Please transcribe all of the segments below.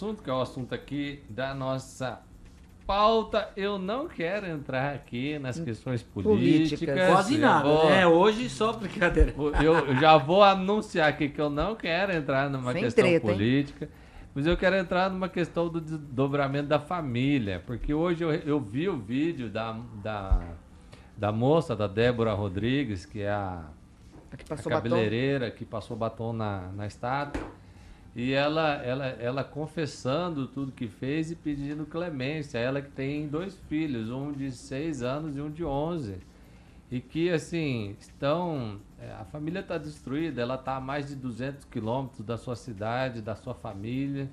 assunto, que é o assunto aqui da nossa pauta. Eu não quero entrar aqui nas questões políticas. Quase nada, né? Hoje só brincadeira. Eu já vou anunciar aqui que eu não quero entrar numa Sem questão treta, política, mas eu quero entrar numa questão do desdobramento da família, porque hoje eu vi o vídeo da moça, da Débora Rodrigues, que é a Que passou cabeleireira que passou batom na estátua, e ela confessando tudo que fez e pedindo clemência. Ela que tem 2 filhos, um de 6 anos e um de 11, e que assim a família está destruída. Ela está a mais de 200 quilômetros da sua cidade, da sua família.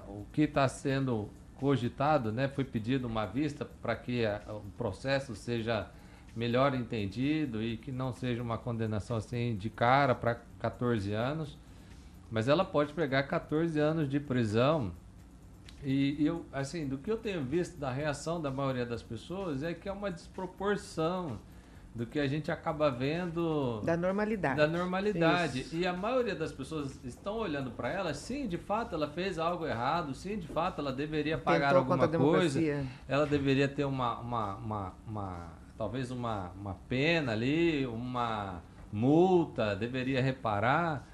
O que está sendo cogitado, né, foi pedido uma vista para que o processo seja melhor entendido e que não seja uma condenação assim de cara para 14 anos, mas ela pode pegar 14 anos de prisão. E eu, assim, do que eu tenho visto da reação da maioria das pessoas é que é uma desproporção do que a gente acaba vendo Da normalidade. Isso. E a maioria das pessoas estão olhando para ela, sim, de fato ela fez algo errado, sim, de fato ela deveria pagar alguma coisa, ela deveria ter talvez uma pena ali, uma multa, deveria reparar,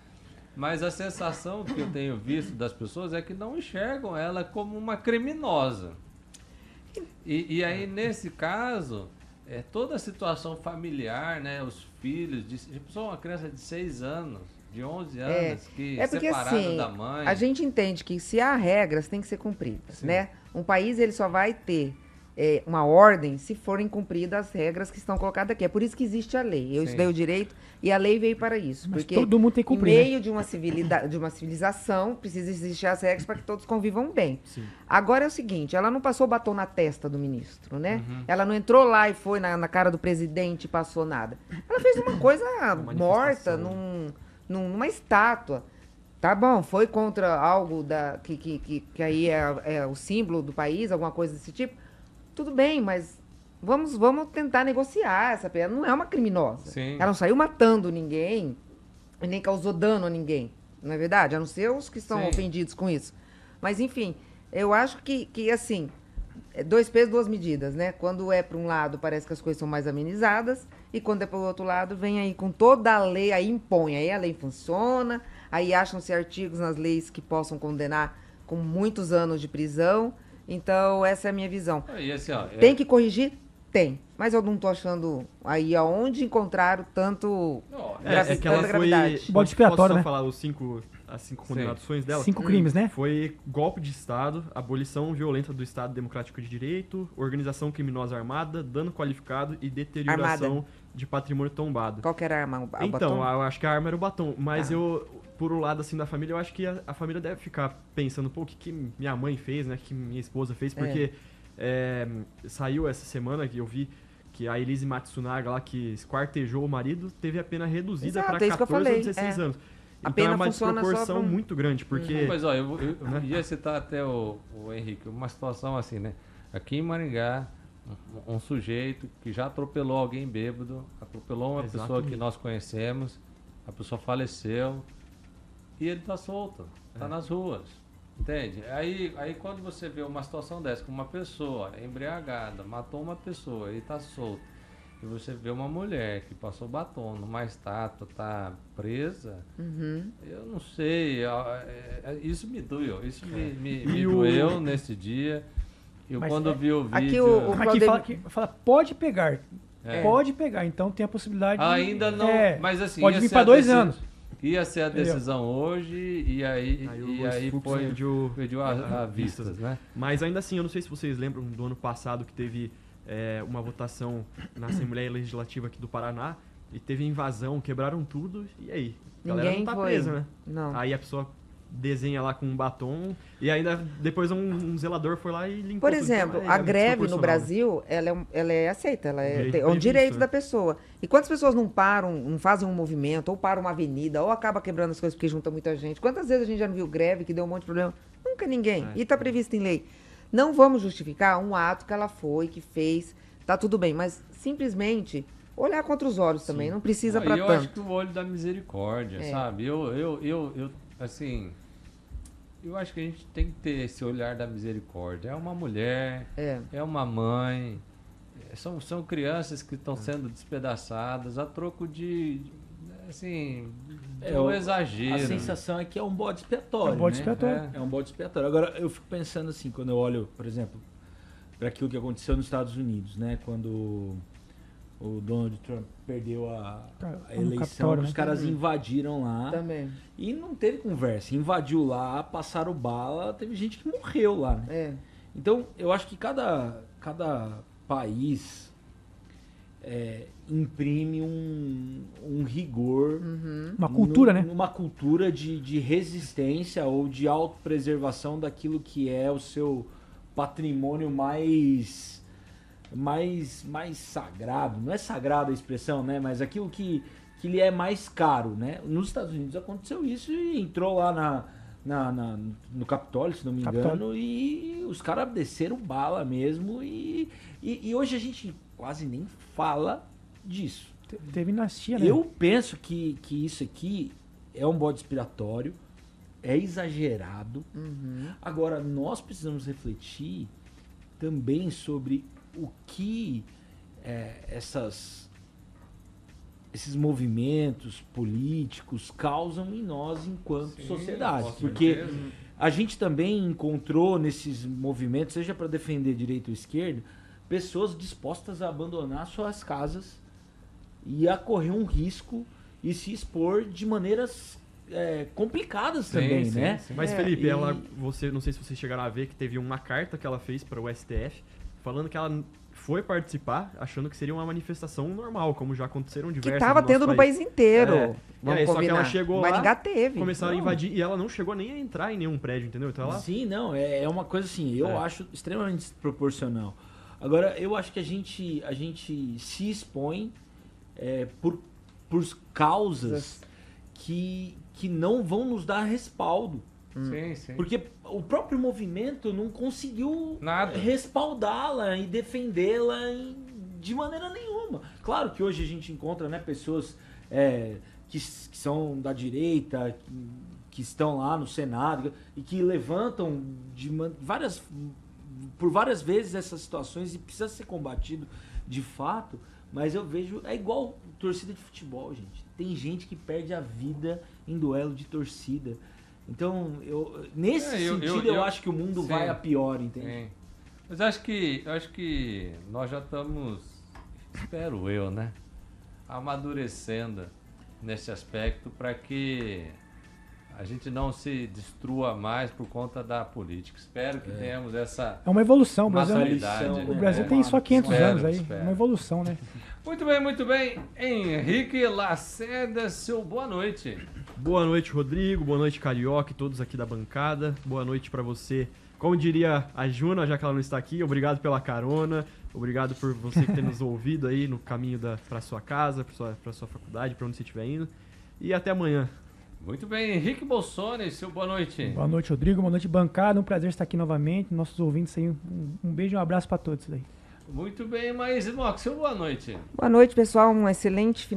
mas a sensação que eu tenho visto das pessoas é que não enxergam ela como uma criminosa. E aí, nesse caso, toda a situação familiar, né, os filhos, uma criança de 6 anos, de 11 anos, porque, separada assim, da mãe. A gente entende que se há regras, tem que ser cumpridas, né? Um país, ele só vai ter uma ordem se forem cumpridas as regras que estão colocadas aqui. É por isso que existe a lei. Eu estudei o direito e a lei veio para isso. Mas porque todo mundo tem que cumprir, em meio de uma civilização, precisa existir as regras para que todos convivam bem. Sim. Agora é o seguinte, ela não passou batom na testa do ministro, né? Ela não entrou lá e foi na cara do presidente e passou nada. Ela fez uma coisa morta numa estátua. Tá bom, foi contra algo que aí é o símbolo do país, alguma coisa desse tipo. Tudo bem, mas vamos tentar negociar essa pessoa. Ela não é uma criminosa. Sim. Ela não saiu matando ninguém e nem causou dano a ninguém. Não é verdade? A não ser os que estão ofendidos com isso. Mas, enfim, eu acho que assim, 2 pesos, 2 medidas, né? Quando é para um lado, parece que as coisas são mais amenizadas, e quando é para o outro lado, vem aí com toda a lei, aí impõe. Aí a lei funciona, aí acham-se artigos nas leis que possam condenar com muitos anos de prisão. Então, essa é a minha visão. E assim, tem que corrigir? Tem. Mas eu não estou achando aí aonde encontraram tanto que ela gravidade. foi... Bode expiatório, Posso só né? falar as 5 condenações dela? 5 crimes, né? Foi golpe de Estado, abolição violenta do Estado Democrático de Direito, organização criminosa armada, dano qualificado e deterioração de patrimônio tombado. Qual que era a arma? O Então, batom? eu acho que a arma era o batom, mas por um lado, assim, da família, eu acho que a família deve ficar pensando, pô, o que minha mãe fez, né, o que minha esposa fez, porque saiu essa semana que eu vi que a Elise Matsunaga lá, que esquartejou o marido, teve a pena reduzida para 14 ou 16 anos. A Então pena é uma funciona desproporção só pra muito grande, porque... Mas, ó, eu ia citar até o Henrique, uma situação assim, né? Aqui em Maringá, um sujeito que já atropelou alguém bêbado, atropelou uma pessoa que nós conhecemos, a pessoa faleceu e ele tá solto, tá nas ruas, entende? Aí quando você vê uma situação dessa, com uma pessoa embriagada, matou uma pessoa e tá solto, e você vê uma mulher que passou batom numa estátua, tá presa, eu não sei, isso me doeu, isso me doeu nesse dia. Eu quando vi o vídeo... Aqui fala, pode pegar. Pode pegar, então tem a possibilidade ainda não, mas assim... Pode vir para 2 anos. Ia ser a decisão hoje e aí foi pediu a vistas, né? Mas ainda assim, eu não sei se vocês lembram do ano passado que teve uma votação na Assembleia Legislativa aqui do Paraná e teve invasão, quebraram tudo, e aí? A galera não tá presa, né? Não. Aí a pessoa desenha lá com um batom e ainda depois um zelador foi lá e limpou. Por exemplo, a greve no Brasil, ela é aceita, é um direito da pessoa. E quantas pessoas não param, não fazem um movimento, ou param uma avenida, ou acaba quebrando as coisas porque junta muita gente? Quantas vezes a gente já não viu greve que deu um monte de problema? Nunca ninguém. E está previsto em lei. Não vamos justificar um ato que ela foi, que fez, tá tudo bem, mas simplesmente olhar contra os olhos também, não precisa para tanto. Eu acho que o olho da misericórdia, sabe? Eu assim, eu acho que a gente tem que ter esse olhar da misericórdia. É uma mulher, é uma mãe, são crianças que estão sendo despedaçadas a troco de assim, um exagero. A sensação é que é um bode expiatório. É um bode né? expiatório. É um bode expiatório. Agora, eu fico pensando assim, quando eu olho, por exemplo, para aquilo que aconteceu nos Estados Unidos, né? Quando o Donald Trump perdeu a eleição, Capitólio, os caras invadiram lá. Também. E não teve conversa. Invadiu lá, passaram bala, teve gente que morreu lá, né? Então, eu acho que cada país imprime um rigor. Uma cultura, né? Uma cultura de resistência ou de autopreservação daquilo que é o seu patrimônio mais sagrado. Não é sagrada a expressão, né? Mas aquilo que lhe é mais caro, né? Nos Estados Unidos aconteceu isso e entrou lá no Capitólio, se não me engano, e os caras desceram bala mesmo e hoje a gente quase nem fala disso. Teve dinastia, né? Eu penso que isso aqui é um bode expiatório, é exagerado. Agora, nós precisamos refletir também sobre o que esses movimentos políticos causam em nós enquanto sociedade. Porque a gente também encontrou nesses movimentos, seja para defender direita ou esquerda, pessoas dispostas a abandonar suas casas e a correr um risco e se expor de maneiras complicadas também, né? Sim. Mas, Felipe, não sei se vocês chegaram a ver que teve uma carta que ela fez para o STF falando que ela foi participar achando que seria uma manifestação normal, como já aconteceram diversas. Que tava tendo no país inteiro. Só que ela chegou lá, Maringá teve. Começaram a invadir e ela não chegou nem a entrar em nenhum prédio, entendeu? Então ela... Sim, não, é uma coisa assim, eu acho extremamente desproporcional. Agora, eu acho que a gente se expõe por causas que não vão nos dar respaldo. Sim. Porque o próprio movimento não conseguiu respaldá-la e defendê-la de maneira nenhuma. Claro que hoje a gente encontra, né, pessoas que são da direita, que estão lá no Senado e que levantam por várias vezes essas situações e precisa ser combatido de fato, mas eu vejo, é igual torcida de futebol, gente. Tem gente que perde a vida em duelo de torcida. Então, nesse sentido, eu acho que o mundo vai a pior, entende? Sim. Mas acho que nós já estamos, espero eu, né, amadurecendo nesse aspecto para que a gente não se destrua mais por conta da política. Espero que tenhamos essa É uma evolução. O Brasil tem só 500 anos aí. É uma evolução, né? Muito bem. Henrique Lacerda, seu boa noite. Boa noite, Rodrigo. Boa noite, Carioca e todos aqui da bancada. Boa noite pra você. Como diria a Juna, já que ela não está aqui, obrigado pela carona. Obrigado por você ter nos ouvido aí no caminho pra sua casa, pra sua faculdade, pra onde você estiver indo. E até amanhã. Muito bem, Henrique Bolsoni, seu boa noite. Boa noite, Rodrigo. Boa noite, bancada. Um prazer estar aqui novamente. Nossos ouvintes aí, um beijo e um abraço para todos aí. Muito bem, mas Mox, seu boa noite. Boa noite, pessoal. Um excelente final